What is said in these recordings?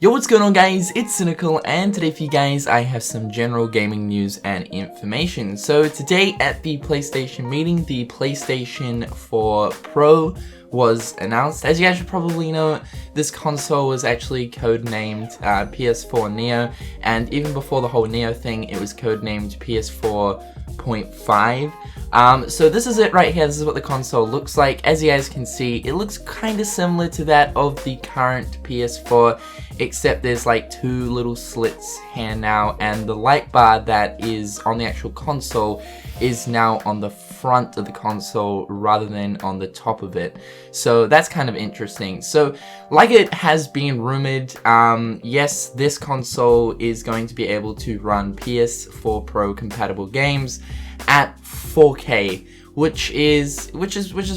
Yo, what's going on guys, it's Cynical, and today for you guys I have some general gaming news and information. So today at the PlayStation meeting, the PlayStation 4 Pro was announced. As you guys should probably know, this console was actually codenamed PS4 Neo, and even before the whole Neo thing, it was codenamed PS4.5. So this is it right here. This is what the console looks like. As you guys can see, it looks kind of similar to that of the current PS4, except there's like two little slits here now, and the light bar that is on the actual console is now on the front of the console rather than on the top of it. So that's kind of interesting. So like it has been rumored, yes, this console is going to be able to run PS4 Pro compatible games at 4K, which is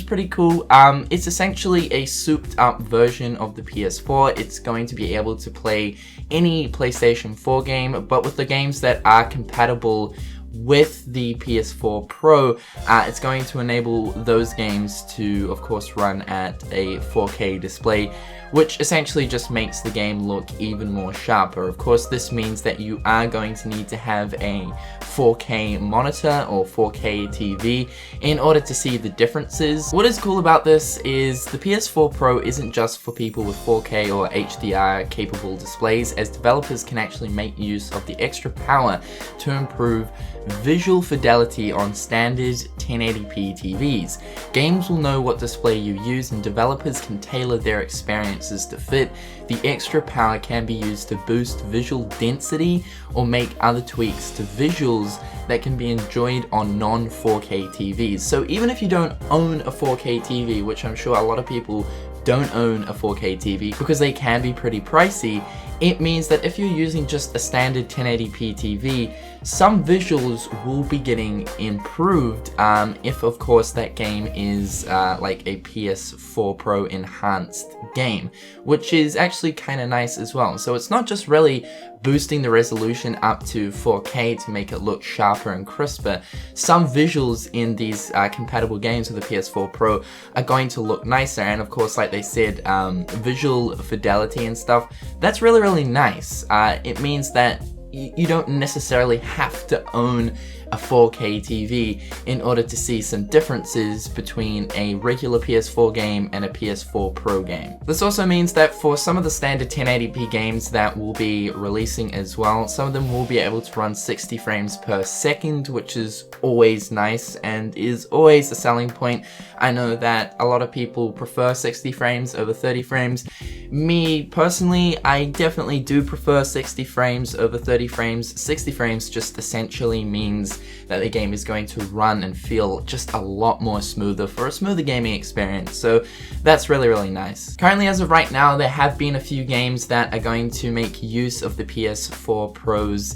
pretty cool. It's essentially a souped up version of the PS4. It's going to be able to play any PlayStation 4 game, but with the games that are compatible with the PS4 Pro, it's going to enable those games to, of course, run at a 4K display, which essentially just makes the game look even more sharper. Of course, this means that you are going to need to have a 4K monitor or 4K TV in order to see the differences. What is cool about this is the PS4 Pro isn't just for people with 4K or HDR capable displays, as developers can actually make use of the extra power to improve visual fidelity on standard 1080p TVs. Games will know what display you use, and developers can tailor their experiences to fit. The extra power can be used to boost visual density or make other tweaks to visuals that can be enjoyed on non-4K TVs. So even if you don't own a 4K TV, which I'm sure a lot of people don't own a 4K TV because they can be pretty pricey, it means that if you're using just a standard 1080p TV, some visuals will be getting improved if, of course, that game is like a PS4 Pro enhanced game, which is actually kind of nice as well. So it's not just really boosting the resolution up to 4K to make it look sharper and crisper. Some visuals in these compatible games with the PS4 Pro are going to look nicer, and of course, like they said, visual fidelity and stuff, that's really nice. It means that you don't necessarily have to own a 4K TV in order to see some differences between a regular PS4 game and a PS4 Pro game. This also means that for some of the standard 1080p games that will be releasing as well, some of them will be able to run 60 frames per second, which is always nice and is always a selling point. I know that a lot of people prefer 60 frames over 30 frames. Me personally, I definitely do prefer 60 frames over 30 frames. 60 frames just essentially means that the game is going to run and feel just a lot more smoother for a smoother gaming experience. So that's really nice. Currently, as of right now, there have been a few games that are going to make use of the PS4 Pro's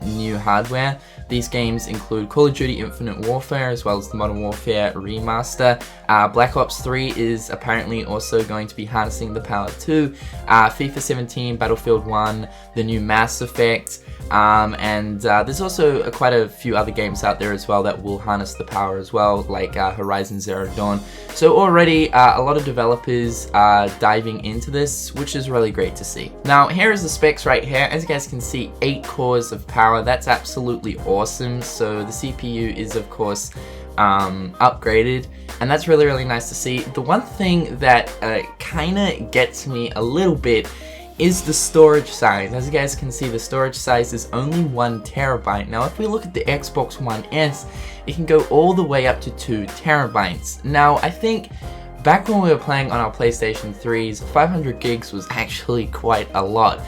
new hardware. These games include Call of Duty Infinite Warfare as well as the Modern Warfare Remaster. Black Ops 3 is apparently also going to be harnessing the power too. FIFA 17, Battlefield 1, the new Mass Effect, and there's also quite a few other games out there as well that will harness the power as well, like Horizon Zero Dawn. So already a lot of developers are diving into this, which is really great to see. Now here is the specs right here. As you guys can see, 8 cores of power. That's absolutely awesome. So the CPU is, of course, upgraded, and that's really nice to see. The one thing that kind of gets me a little bit is the storage size. As you guys can see, the storage size is only 1 terabyte. Now if we look at the Xbox One S, it can go all the way up to 2 terabytes. Now I think back when we were playing on our PlayStation 3s, 500 gigs was actually quite a lot.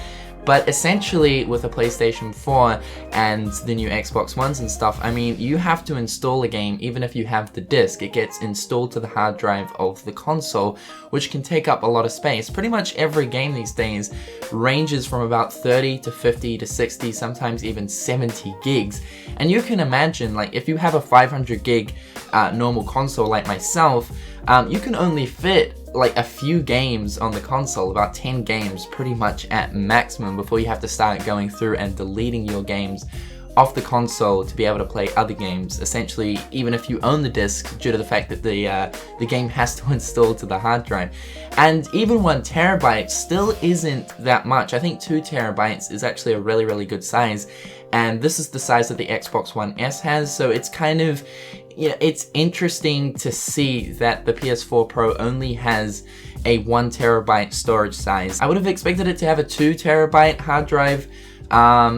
But essentially, with a PlayStation 4 and the new Xbox Ones and stuff, I mean, you have to install a game even if you have the disc. It gets installed to the hard drive of the console, which can take up a lot of space. Pretty much every game these days ranges from about 30 to 50 to 60, sometimes even 70 gigs. And you can imagine, like, if you have a 500 gig normal console like myself, you can only fit like a few games on the console, about 10 games pretty much at maximum, before you have to start going through and deleting your games off the console to be able to play other games, essentially even if you own the disc, due to the fact that the game has to install to the hard drive. And even 1 terabyte still isn't that much. I think 2 terabytes is actually a really good size, and this is the size that the Xbox One S has, so it's kind of, yeah, it's interesting to see that the PS4 Pro only has a 1 terabyte storage size. I would have expected it to have a 2 terabyte hard drive,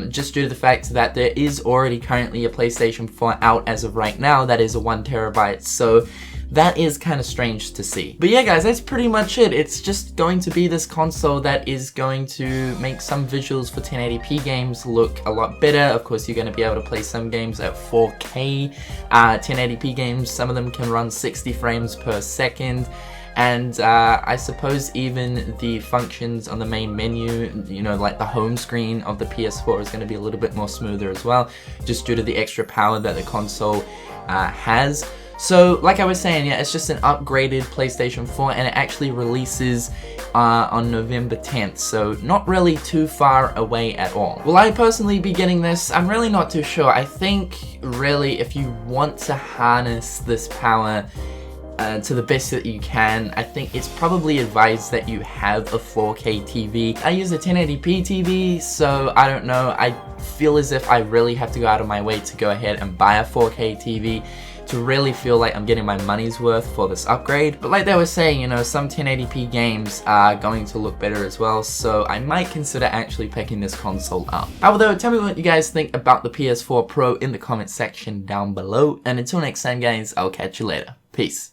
just due to the fact that there is already currently a PlayStation 4 out as of right now that is a 1 terabyte, so that is kind of strange to see. But yeah guys, that's pretty much it. It's just going to be this console that is going to make some visuals for 1080p games look a lot better. Of course, you're going to be able to play some games at 4K 1080p games. Some of them can run 60 frames per second. And I suppose even the functions on the main menu, you know, like the home screen of the PS4 is going to be a little bit more smoother as well, just due to the extra power that the console has. So, like I was saying, yeah, it's just an upgraded PlayStation 4, and it actually releases on November 10th, so not really too far away at all. Will I personally be getting this? I'm really not too sure. I think, really, if you want to harness this power to the best that you can, I think it's probably advised that you have a 4K TV. I use a 1080p TV, so I don't know. I feel as if I really have to go out of my way to go ahead and buy a 4K TV to really feel like I'm getting my money's worth for this upgrade. But like they were saying, you know, some 1080p games are going to look better as well, so I might consider actually picking this console up. However, tell me what you guys think about the PS4 Pro in the comment section down below, and until next time guys, I'll catch you later. Peace.